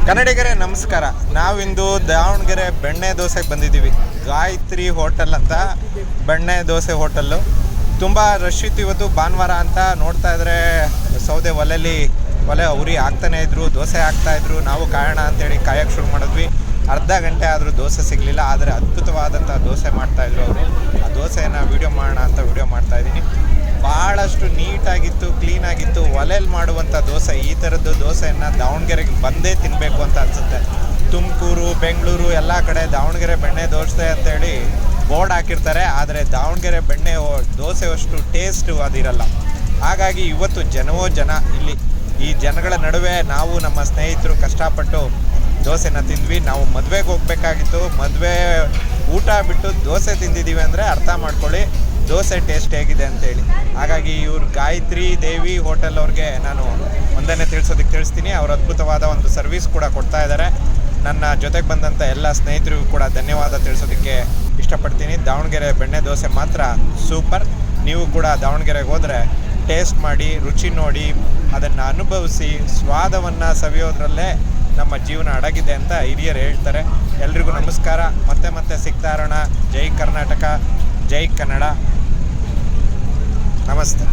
ಕನ್ನಡಿಗರೇ ನಮಸ್ಕಾರ. ನಾವಿಂದು ದಾವಣಗೆರೆ ಬೆಣ್ಣೆ ದೋಸೆಗೆ ಬಂದಿದ್ದೀವಿ. ಗಾಯತ್ರಿ ಹೋಟೆಲ್ ಅಂತ ಬೆಣ್ಣೆ ದೋಸೆ ಹೋಟೆಲ್ಲು. ತುಂಬ ರಶ್ ಇತ್ತು ಇವತ್ತು, ಭಾನುವಾರ ಅಂತ. ನೋಡ್ತಾ ಇದ್ರೆ ಸೌದೆ ಒಲೆ ಉರಿ ಹಾಕ್ತಾನೆ ಇದ್ರು, ದೋಸೆ ಹಾಕ್ತಾಯಿದ್ರು. ನಾವು ಕಾಯೋಣ ಅಂತೇಳಿ ಕಾಯೋಕ್ಕೆ ಶುರು ಮಾಡಿದ್ವಿ. ಅರ್ಧ ಗಂಟೆ ಆದರೂ ದೋಸೆ ಸಿಗಲಿಲ್ಲ. ಆದರೆ ಅದ್ಭುತವಾದಂಥ ದೋಸೆ ಮಾಡ್ತಾಯಿದ್ರು ಅವರು. ಆ ದೋಸೆಯನ್ನು ವೀಡಿಯೋ ಮಾಡೋಣ ಅಂತ ವೀಡಿಯೋ ಮಾಡ್ತಾಯಿದ್ದೀನಿ. ಭಾಳಷ್ಟು ನೀಟಾಗಿತ್ತು, ಕ್ಲೀನಾಗಿತ್ತು. ಒಲೆಯಲ್ಲಿ ಮಾಡುವಂಥ ದೋಸೆ, ಈ ಥರದ್ದು ದೋಸೆಯನ್ನು ದಾವಣಗೆರೆಗೆ ಬಂದೇ ತಿನ್ನಬೇಕು ಅಂತ ಅನಿಸುತ್ತೆ. ತುಮಕೂರು, ಬೆಂಗಳೂರು ಎಲ್ಲ ಕಡೆ ದಾವಣಗೆರೆ ಬೆಣ್ಣೆ ದೋಸೆ ಅಂತೇಳಿ ಬೋರ್ಡ್ ಹಾಕಿರ್ತಾರೆ. ಆದರೆ ದಾವಣಗೆರೆ ಬೆಣ್ಣೆ ದೋಸೆಯಷ್ಟು ಟೇಸ್ಟು ಅದಿರಲ್ಲ. ಹಾಗಾಗಿ ಇವತ್ತು ಜನ ಇಲ್ಲಿ. ಈ ಜನಗಳ ನಡುವೆ ನಾವು ನಮ್ಮ ಸ್ನೇಹಿತರು ಕಷ್ಟಪಟ್ಟು ದೋಸೆನ ತಿಂದ್ವಿ. ನಾವು ಮದುವೆಗೆ ಹೋಗಬೇಕಾಗಿತ್ತು. ಮದುವೆ ಊಟ ಬಿಟ್ಟು ದೋಸೆ ತಿಂದಿದ್ದೀವಿ ಅಂದರೆ ಅರ್ಥ ಮಾಡ್ಕೊಳ್ಳಿ ದೋಸೆ ಟೇಸ್ಟ್ ಹೇಗಿದೆ ಅಂತೇಳಿ. ಹಾಗಾಗಿ ಇವ್ರು ಗಾಯತ್ರಿ ದೇವಿ ಹೋಟೆಲ್ ಅವ್ರಿಗೆ ನಾನು ಒಂದನ್ನೇ ತಿಳಿಸ್ತೀನಿ. ಅವ್ರು ಅದ್ಭುತವಾದ ಒಂದು ಸರ್ವಿಸ್ ಕೂಡ ಕೊಡ್ತಾ ಇದ್ದಾರೆ. ನನ್ನ ಜೊತೆಗೆ ಬಂದಂಥ ಎಲ್ಲ ಸ್ನೇಹಿತರಿಗೂ ಕೂಡ ಧನ್ಯವಾದ ತಿಳಿಸೋದಕ್ಕೆ ಇಷ್ಟಪಡ್ತೀನಿ. ದಾವಣಗೆರೆ ಬೆಣ್ಣೆ ದೋಸೆ ಮಾತ್ರ ಸೂಪರ್. ನೀವು ಕೂಡ ದಾವಣಗೆರೆಗೆ ಹೋದರೆ ಟೇಸ್ಟ್ ಮಾಡಿ, ರುಚಿ ನೋಡಿ, ಅದನ್ನು ಅನುಭವಿಸಿ, ಸ್ವಾದವನ್ನು ಸವಿಯೋದ್ರಲ್ಲೇ ನಮ್ಮ ಜೀವನ ಅಡಗಿದೆ ಅಂತ ಹಿರಿಯರು ಹೇಳ್ತಾರೆ. ಎಲ್ರಿಗೂ ನಮಸ್ಕಾರ. ಮತ್ತೆ ಸಿಗ್ತಾ ಇರೋಣ. ಜೈ ಕರ್ನಾಟಕ, ಜೈ ಕನ್ನಡ. ನಮಸ್ತೆ.